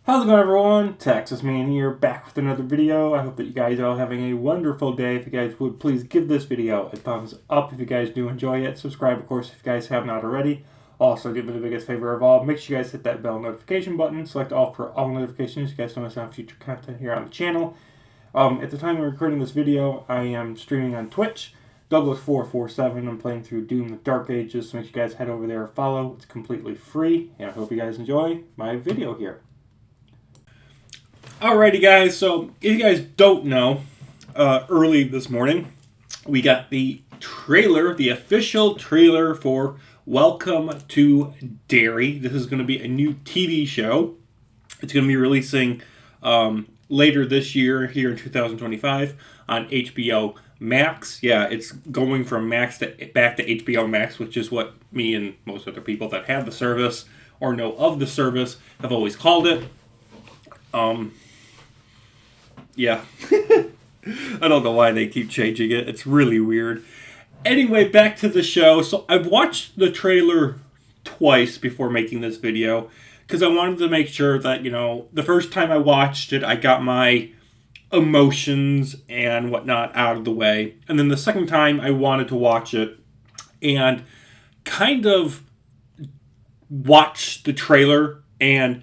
How's it going, everyone? Texas Man here, back with another video. I hope that you guys are all having a wonderful day. If you guys would please give this video a thumbs up if you guys do enjoy it. Subscribe, of course, if you guys have not already. Also, do me the biggest favor of all, make sure you guys hit that bell notification button. Select all for all notifications so you guys don't miss out on future content here on the channel. At the time of recording this video, I am streaming on Twitch. Douglas447. I'm playing through Doom the Dark Ages, so make sure you guys head over there and follow. It's completely free, and I hope you guys enjoy my video here. Alrighty, guys, so if you guys don't know, early this morning, we got the trailer, the official trailer for Welcome to Derry. This is going to be a new TV show. It's going to be releasing later this year, here in 2025, on HBO Max. Yeah, it's going from Max back to HBO Max, which is what me and most other people that have the service or know of the service have always called it. Yeah. I don't know why they keep changing it. It's really weird. Anyway, back to the show. So I've watched the trailer twice before making this video because I wanted to make sure that, the first time I watched it, I got my emotions and whatnot out of the way. And then the second time I wanted to watch it and kind of watch the trailer and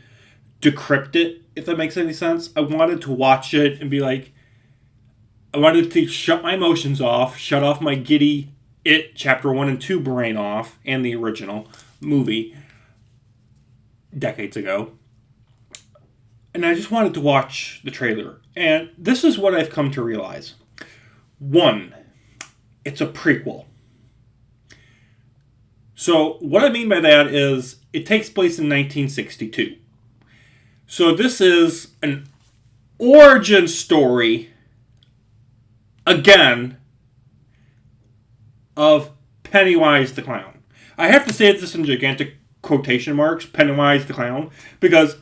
decrypt it, if that makes any sense. I wanted to watch it and be like, I wanted to shut my emotions off, shut off my giddy It Chapter 1 and 2 brain off, and the original movie decades ago. And I just wanted to watch the trailer. And this is what I've come to realize. One, it's a prequel. So what I mean by that is it takes place in 1962. So this is an origin story, again, of Pennywise the Clown. I have to say this in gigantic quotation marks, Pennywise the Clown, because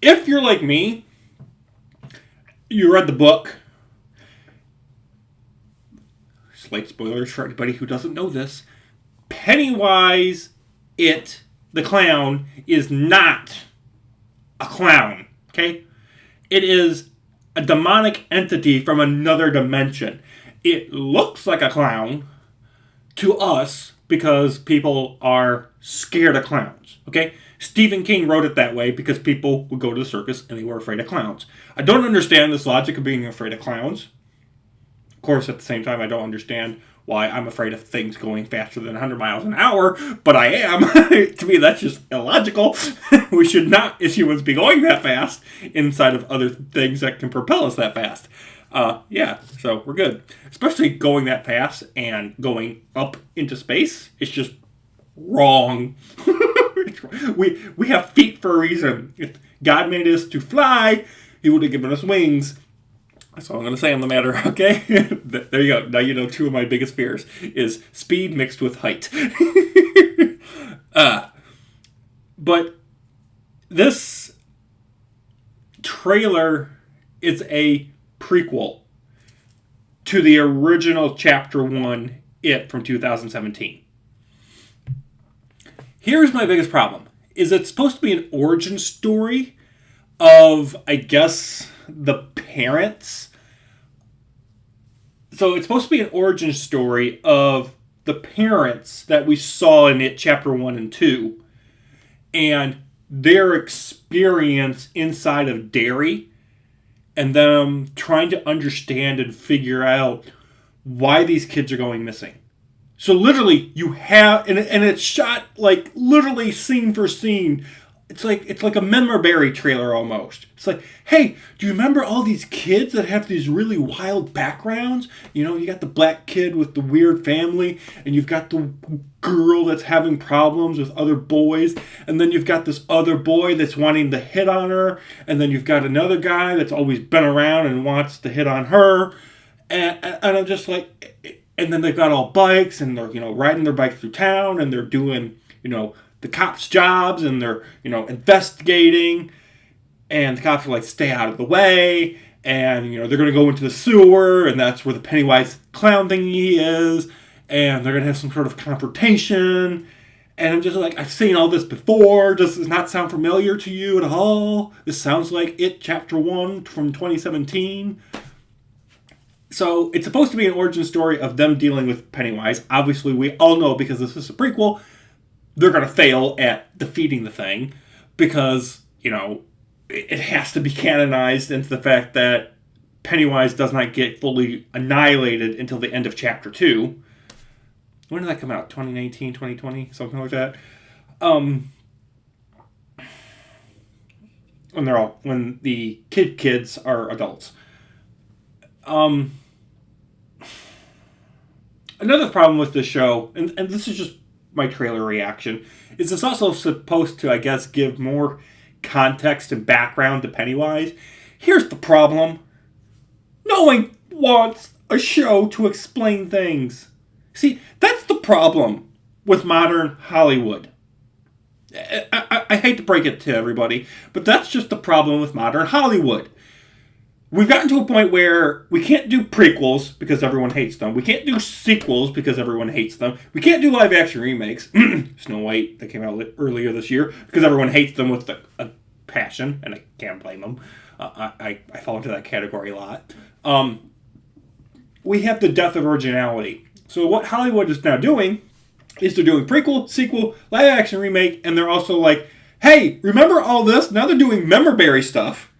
if you're like me, you read the book. Slight spoilers for anybody who doesn't know this. Pennywise, the clown, is not a clown, okay? It is a demonic entity from another dimension. It looks like a clown to us because people are scared of clowns, okay? Stephen King wrote it that way because people would go to the circus and they were afraid of clowns. I don't understand this logic of being afraid of clowns. Of course, at the same time, I don't understand why I'm afraid of things going faster than 100 miles an hour, but I am. To me, that's just illogical. We should not, as humans, be going that fast inside of other things that can propel us that fast. Yeah, so we're good. Especially going that fast and going up into space. It's just wrong. We have feet for a reason. If God made us to fly, He would have given us wings. That's all I'm going to say on the matter, okay? There you go. Now you know two of my biggest fears is speed mixed with height. But this trailer is a prequel to the original Chapter 1, It, from 2017. Here's my biggest problem, is it's supposed to be an origin story of, I guess, the parents. So it's supposed to be an origin story of the parents that we saw in It Chapter 1 and 2 and their experience inside of Derry and them trying to understand and figure out why these kids are going missing. So literally you have, and it's shot like literally scene for scene. It's like a memorabilia trailer almost. It's like, hey, do you remember all these kids that have these really wild backgrounds? You got the black kid with the weird family, and you've got the girl that's having problems with other boys, and then you've got this other boy that's wanting to hit on her, and then you've got another guy that's always been around and wants to hit on her, and I'm just like, and then they've got all bikes, and they're, riding their bikes through town, and they're doing, the cops' jobs, and they're, investigating, and the cops are like, stay out of the way, and, they're going to go into the sewer, and that's where the Pennywise clown thingy is, and they're going to have some sort of confrontation, And I'm just like, I've seen all this before. Does this not sound familiar to you at all? This sounds like It Chapter 1 from 2017. So it's supposed to be an origin story of them dealing with Pennywise. Obviously, we all know, because this is a prequel, they're going to fail at defeating the thing. Because, it has to be canonized into the fact that Pennywise does not get fully annihilated until the end of Chapter 2. When did that come out? 2019, 2020? Something like that? When the kids are adults. Another problem with this show, and this is just my trailer reaction, is it's also supposed to, I guess, give more context and background to Pennywise. Here's the problem. No one wants a show to explain things. See, that's the problem with modern Hollywood. I hate to break it to everybody, but that's just the problem with modern Hollywood. We've gotten to a point where we can't do prequels because everyone hates them. We can't do sequels because everyone hates them. We can't do live-action remakes. Snow White, that came out earlier this year, because everyone hates them with a passion, and I can't blame them. I fall into that category a lot. We have the death of originality. So what Hollywood is now doing is they're doing prequel, sequel, live-action remake, and they're also like, hey, remember all this? Now they're doing memorberry stuff.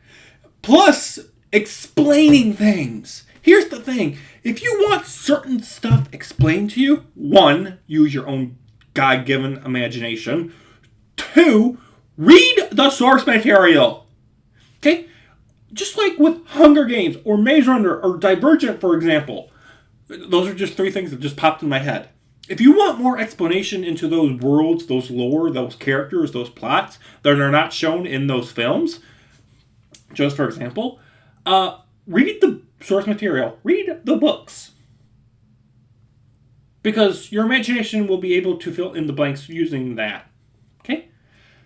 Plus, explaining things. Here's the thing. If you want certain stuff explained to you, 1, use your own God-given imagination. 2, read the source material. Okay? Just like with Hunger Games or Maze Runner or Divergent, for example. Those are just 3 things that just popped in my head. If you want more explanation into those worlds, those lore, those characters, those plots that are not shown in those films, just for example, read the source material. Read the books. Because your imagination will be able to fill in the blanks using that. Okay?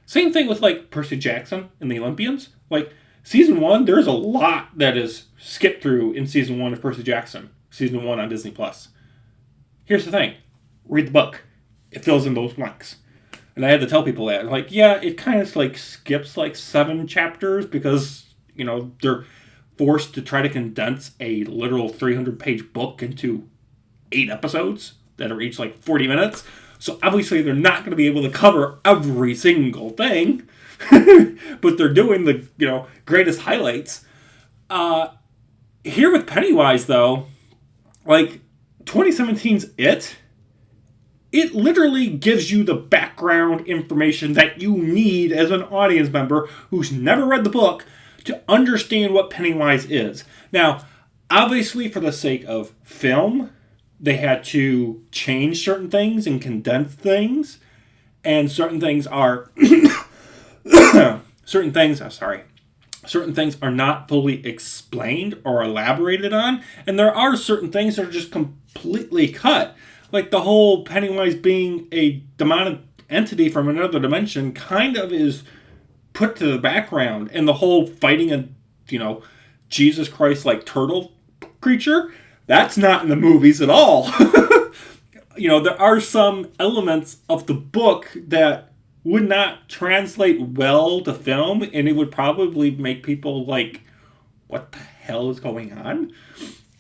Same thing with, like, Percy Jackson and the Olympians. Like, Season 1, there's a lot that is skipped through in Season 1 of Percy Jackson. Season 1 on Disney+. Here's the thing. Read the book. It fills in those blanks. And I had to tell people that. Like, yeah, it kind of, like, skips, like, 7 chapters because, they're forced to try to condense a literal 300-page book into 8 episodes that are each, like, 40 minutes. So, obviously, they're not going to be able to cover every single thing. But they're doing the, greatest highlights. Here with Pennywise, though, like, 2017's It literally gives you the background information that you need as an audience member who's never read the book to understand what Pennywise is. Now, obviously, for the sake of film, they had to change certain things and condense things. And certain things are... certain things are not fully explained or elaborated on. And there are certain things that are just completely cut. Like the whole Pennywise being a demonic entity from another dimension kind of is put to the background. And the whole fighting a, Jesus Christ-like turtle creature, that's not in the movies at all. There are some elements of the book that would not translate well to film, and it would probably make people like, what the hell is going on?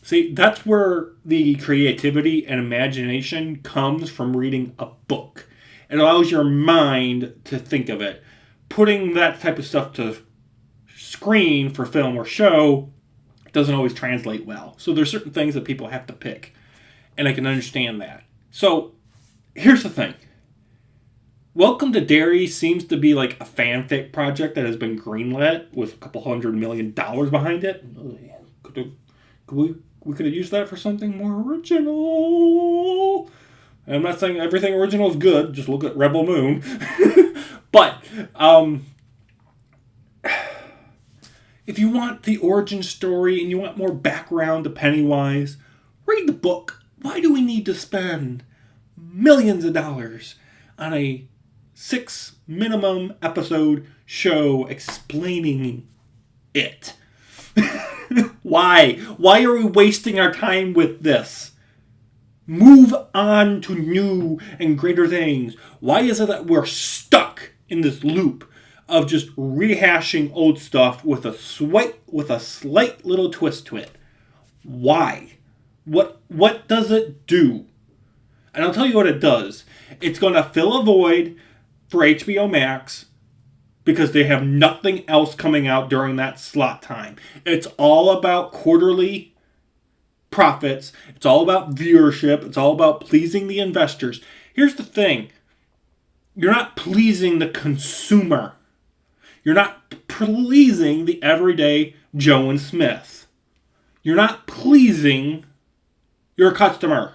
See, that's where the creativity and imagination comes from reading a book. It allows your mind to think of it. Putting that type of stuff to screen for film or show doesn't always translate well. So there's certain things that people have to pick, and I can understand that. So here's the thing. Welcome to Derry seems to be like a fanfic project that has been greenlit with a couple $100 million behind it. We could have used that for something more original. And I'm not saying everything original is good. Just look at Rebel Moon. But if you want the origin story and you want more background to Pennywise, read the book. Why do we need to spend millions of dollars on a 6 minimum episode show explaining it? Why? Why are we wasting our time with this? Move on to new and greater things. Why is it that we're stuck in this loop of just rehashing old stuff with a slight little twist to it? Why? What does it do? And I'll tell you what it does. It's going to fill a void for HBO Max because they have nothing else coming out during that slot time. It's all about quarterly profits. It's all about viewership. It's all about pleasing the investors. Here's the thing. You're not pleasing the consumer. You're not pleasing the everyday Joe and Smith. You're not pleasing your customer.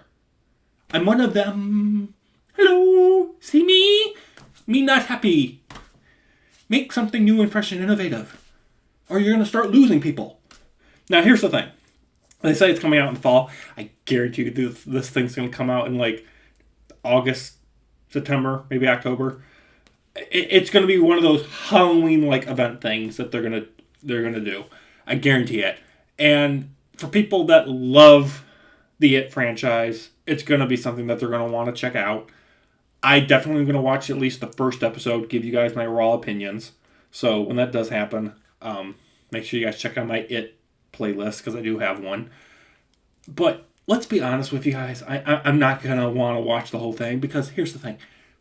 I'm one of them. Hello, see me? Me not happy. Make something new and fresh and innovative, or you're going to start losing people. Now, here's the thing. They say it's coming out in the fall. I guarantee you this thing's going to come out in like August, September, maybe October. It's going to be one of those Halloween-like event things that they're going to do. I guarantee it. And for people that love the It franchise, it's going to be something that they're going to want to check out. I definitely am going to watch at least the first episode, give you guys my raw opinions. So when that does happen, make sure you guys check out my It playlist, because I do have one. But let's be honest with you guys. I'm not going to want to watch the whole thing, because here's the thing.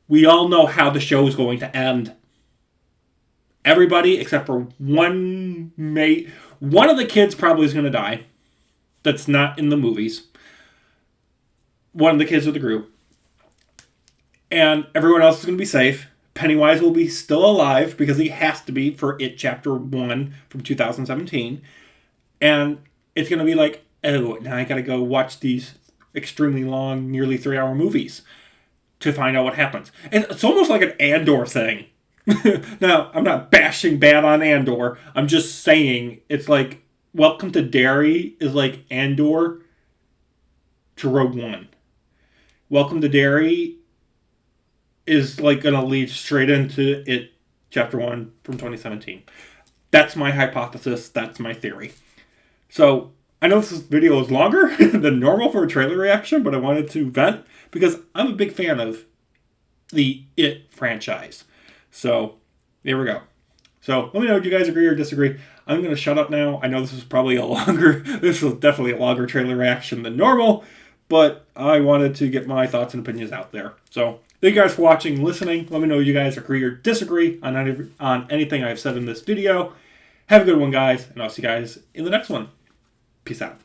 We all know how the show is going to end. Everybody except for one of the kids probably is going to die. That's not in the movies. One of the kids of the group. And everyone else is going to be safe. Pennywise will be still alive because he has to be for It Chapter 1 from 2017. And it's going to be like, oh, now I got to go watch these extremely long, nearly 3-hour movies to find out what happens. And it's almost like an Andor thing. Now, I'm not bashing bad on Andor. I'm just saying it's like Welcome to Derry is like Andor to Rogue One. Welcome to Derry is like going to lead straight into It Chapter 1 from 2017. That's my hypothesis. That's my theory. So, I know this video is longer than normal for a trailer reaction, but I wanted to vent because I'm a big fan of the It franchise. So, there we go. So, let me know if you guys agree or disagree. I'm going to shut up now. I know this was definitely a longer trailer reaction than normal, but I wanted to get my thoughts and opinions out there. So, thank you guys for watching and listening. Let me know if you guys agree or disagree on anything I've said in this video. Have a good one, guys, and I'll see you guys in the next one. Peace out.